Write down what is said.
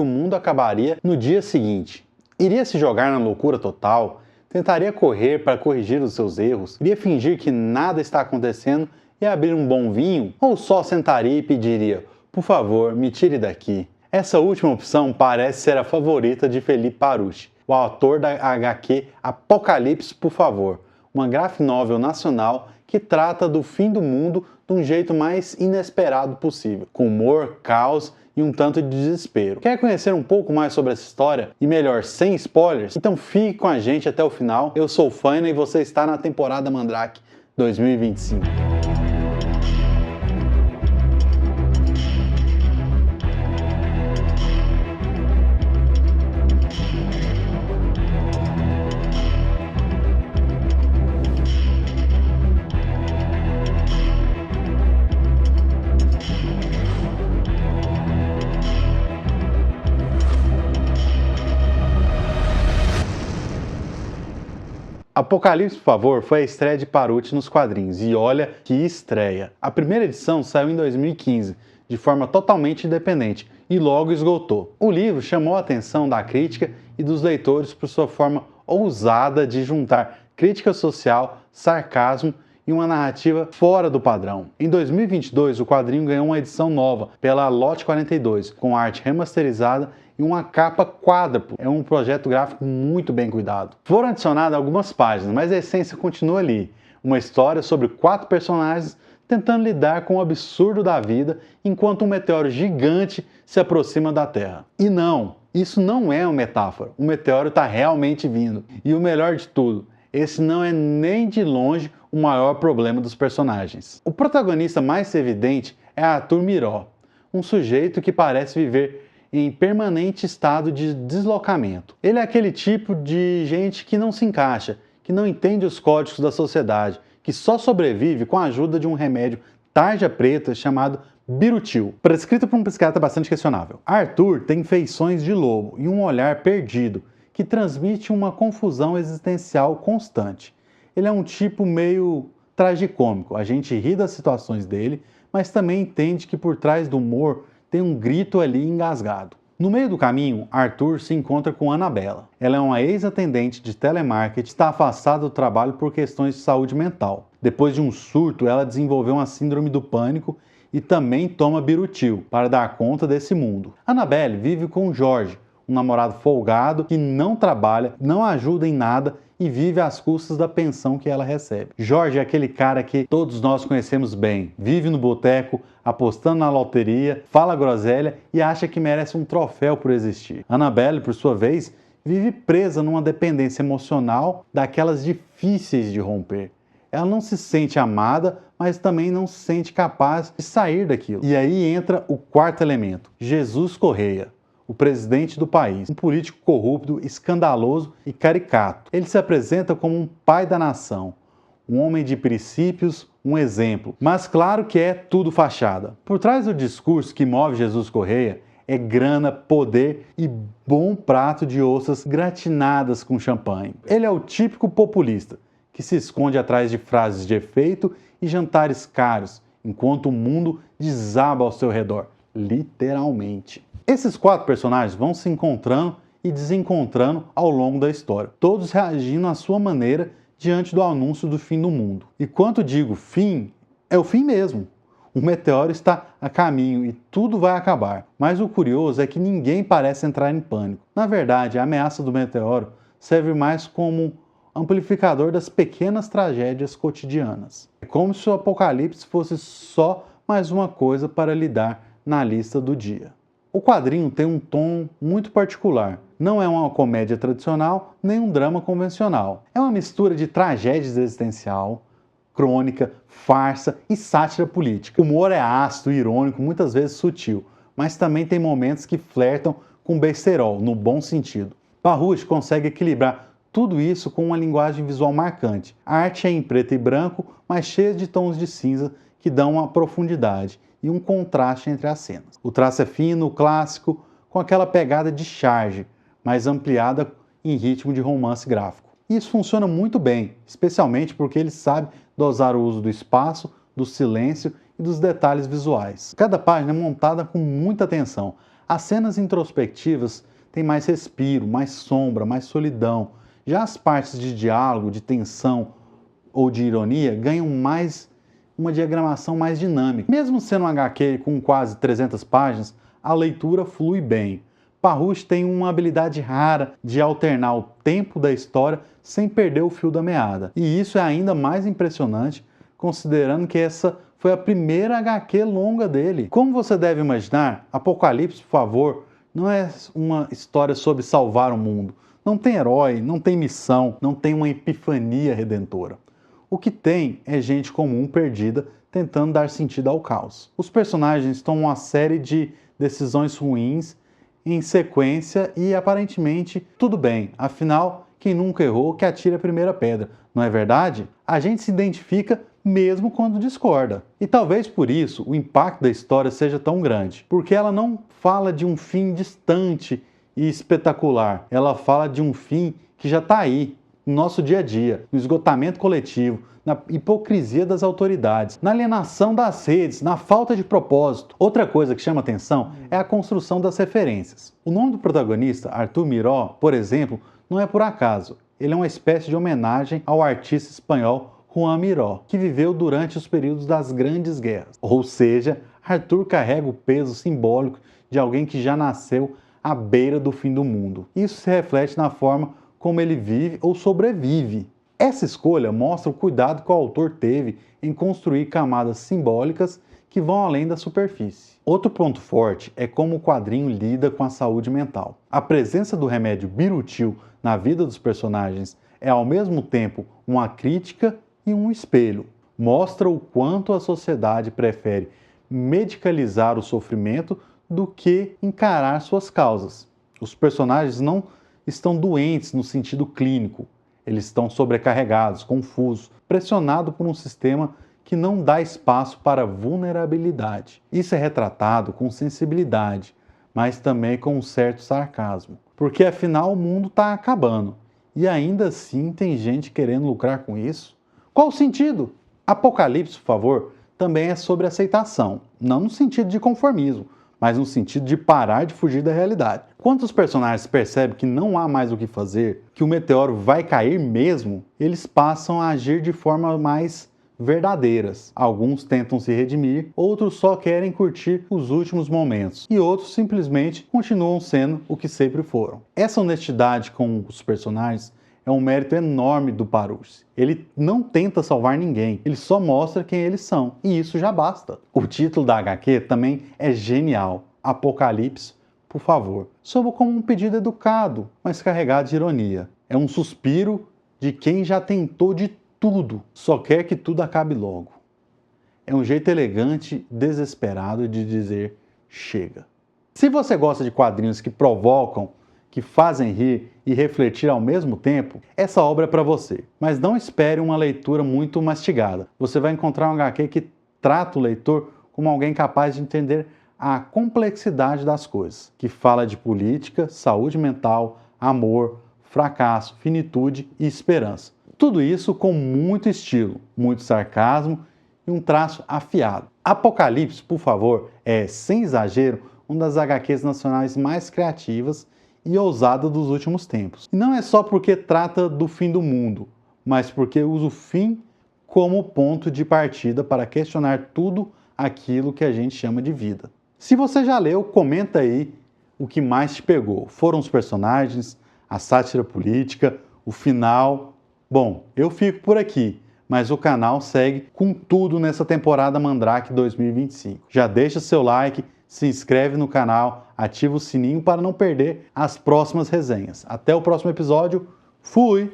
O mundo acabaria no dia seguinte. Iria se jogar na loucura total? Tentaria correr para corrigir os seus erros? Iria fingir que nada está acontecendo e abrir um bom vinho? Ou só sentaria e pediria, por favor, me tire daqui? Essa última opção parece ser a favorita de Felipe Parucci, o autor da HQ Apocalipse, por favor, uma graphic novel nacional que trata do fim do mundo de um jeito mais inesperado possível, com humor, caos e um tanto de desespero. Quer conhecer um pouco mais sobre essa história? E melhor, sem spoilers? Então fique com a gente até o final. Eu sou o Faina e você está na temporada Mandrake 2025. Apocalipse, por favor, foi a estreia de Parucci nos quadrinhos, e olha que estreia! A primeira edição saiu em 2015, de forma totalmente independente, e logo esgotou. O livro chamou a atenção da crítica e dos leitores por sua forma ousada de juntar crítica social, sarcasmo e uma narrativa fora do padrão. Em 2022, o quadrinho ganhou uma edição nova pela Lote 42, com arte remasterizada e uma capa quádrupla. É um projeto gráfico muito bem cuidado. Foram adicionadas algumas páginas, mas a essência continua ali. Uma história sobre 4 personagens tentando lidar com o absurdo da vida enquanto um meteoro gigante se aproxima da Terra. E não, isso não é uma metáfora. O meteoro está realmente vindo. E o melhor de tudo, esse não é nem de longe o maior problema dos personagens. O protagonista mais evidente é Arthur Miró, um sujeito que parece viver em permanente estado de deslocamento. Ele é aquele tipo de gente que não se encaixa, que não entende os códigos da sociedade, que só sobrevive com a ajuda de um remédio tarja preta chamado Birutil, prescrito por um psiquiatra bastante questionável. Arthur tem feições de lobo e um olhar perdido, que transmite uma confusão existencial constante. Ele é um tipo meio tragicômico, a gente ri das situações dele, mas também entende que por trás do humor tem um grito ali engasgado. No meio do caminho, Arthur se encontra com Annabella. Ela é uma ex-atendente de telemarketing e está afastada do trabalho por questões de saúde mental. Depois de um surto, ela desenvolveu uma síndrome do pânico e também toma Birutil para dar conta desse mundo. Annabelle vive com Jorge, um namorado folgado que não trabalha, não ajuda em nada e vive às custas da pensão que ela recebe. Jorge é aquele cara que todos nós conhecemos bem, vive no boteco, apostando na loteria, fala groselha e acha que merece um troféu por existir. Annabelle, por sua vez, vive presa numa dependência emocional daquelas difíceis de romper. Ela não se sente amada, mas também não se sente capaz de sair daquilo. E aí entra o quarto elemento, Jesus Correia, o presidente do país, um político corrupto, escandaloso e caricato. Ele se apresenta como um pai da nação, um homem de princípios, um exemplo. Mas claro que é tudo fachada. Por trás do discurso que move Jesus Correia é grana, poder e bom prato de ossos gratinadas com champanhe. Ele é o típico populista, que se esconde atrás de frases de efeito e jantares caros, enquanto o mundo desaba ao seu redor, literalmente. Esses 4 personagens vão se encontrando e desencontrando ao longo da história, todos reagindo à sua maneira diante do anúncio do fim do mundo. E quando digo fim, é o fim mesmo. O meteoro está a caminho e tudo vai acabar. Mas o curioso é que ninguém parece entrar em pânico. Na verdade, a ameaça do meteoro serve mais como amplificador das pequenas tragédias cotidianas. É como se o apocalipse fosse só mais uma coisa para lidar na lista do dia. O quadrinho tem um tom muito particular. Não é uma comédia tradicional, nem um drama convencional. É uma mistura de tragédia existencial, crônica, farsa e sátira política. O humor é ácido, irônico, muitas vezes sutil, mas também tem momentos que flertam com besterol, no bom sentido. Parucci consegue equilibrar tudo isso com uma linguagem visual marcante. A arte é em preto e branco, mas cheia de tons de cinza que dão uma profundidade e um contraste entre as cenas. O traço é fino, clássico, com aquela pegada de charge, mas ampliada em ritmo de romance gráfico. E isso funciona muito bem, especialmente porque ele sabe dosar o uso do espaço, do silêncio e dos detalhes visuais. Cada página é montada com muita atenção. As cenas introspectivas têm mais respiro, mais sombra, mais solidão. Já as partes de diálogo, de tensão ou de ironia ganham mais uma diagramação mais dinâmica. Mesmo sendo um HQ com quase 300 páginas, a leitura flui bem. Parrush tem uma habilidade rara de alternar o tempo da história sem perder o fio da meada. E isso é ainda mais impressionante, considerando que essa foi a primeira HQ longa dele. Como você deve imaginar, Apocalipse, por favor, não é uma história sobre salvar o mundo. Não tem herói, não tem missão, não tem uma epifania redentora. O que tem é gente comum perdida tentando dar sentido ao caos. Os personagens tomam uma série de decisões ruins em sequência e aparentemente tudo bem. Afinal, quem nunca errou que atire a primeira pedra, não é verdade? A gente se identifica mesmo quando discorda. E talvez por isso o impacto da história seja tão grande, porque ela não fala de um fim distante e espetacular, ela fala de um fim que já está aí, no nosso dia a dia, no esgotamento coletivo, na hipocrisia das autoridades, na alienação das redes, na falta de propósito. Outra coisa que chama atenção é a construção das referências. O nome do protagonista, Arthur Miró, por exemplo, não é por acaso. Ele é uma espécie de homenagem ao artista espanhol Juan Miró, que viveu durante os períodos das grandes guerras. Ou seja, Arthur carrega o peso simbólico de alguém que já nasceu à beira do fim do mundo. Isso se reflete na forma como ele vive ou sobrevive. Essa escolha mostra o cuidado que o autor teve em construir camadas simbólicas que vão além da superfície. Outro ponto forte é como o quadrinho lida com a saúde mental. A presença do remédio Birutil na vida dos personagens é ao mesmo tempo uma crítica e um espelho. Mostra o quanto a sociedade prefere medicalizar o sofrimento do que encarar suas causas. Os personagens não estão doentes no sentido clínico. Eles estão sobrecarregados, confusos, pressionados por um sistema que não dá espaço para vulnerabilidade. Isso é retratado com sensibilidade, mas também com um certo sarcasmo. Porque afinal o mundo está acabando. E ainda assim tem gente querendo lucrar com isso? Qual o sentido? Apocalipse, por favor, também é sobre aceitação. Não no sentido de conformismo, mas no sentido de parar de fugir da realidade. Quando os personagens percebem que não há mais o que fazer, que o meteoro vai cair mesmo, eles passam a agir de forma mais verdadeiras. Alguns tentam se redimir, outros só querem curtir os últimos momentos, e outros simplesmente continuam sendo o que sempre foram. Essa honestidade com os personagens é um mérito enorme do Parrush. Ele não tenta salvar ninguém, ele só mostra quem eles são, e isso já basta. O título da HQ também é genial, Apocalipse, por favor. Soa como um pedido educado, mas carregado de ironia. É um suspiro de quem já tentou de tudo, só quer que tudo acabe logo. É um jeito elegante, desesperado de dizer chega. Se você gosta de quadrinhos que provocam, que fazem rir e refletir ao mesmo tempo, essa obra é para você. Mas não espere uma leitura muito mastigada. Você vai encontrar um HQ que trata o leitor como alguém capaz de entender a complexidade das coisas, que fala de política, saúde mental, amor, fracasso, finitude e esperança. Tudo isso com muito estilo, muito sarcasmo e um traço afiado. Apocalipse, por favor, é, sem exagero, uma das HQs nacionais mais criativas e ousada dos últimos tempos. E não é só porque trata do fim do mundo, mas porque usa o fim como ponto de partida para questionar tudo aquilo que a gente chama de vida. Se você já leu, comenta aí o que mais te pegou. Foram os personagens, a sátira política, o final? Bom, eu fico por aqui, mas o canal segue com tudo nessa temporada Mandrake 2025. Já deixa seu like, se inscreve no canal, ativa o sininho para não perder as próximas resenhas. Até o próximo episódio. Fui!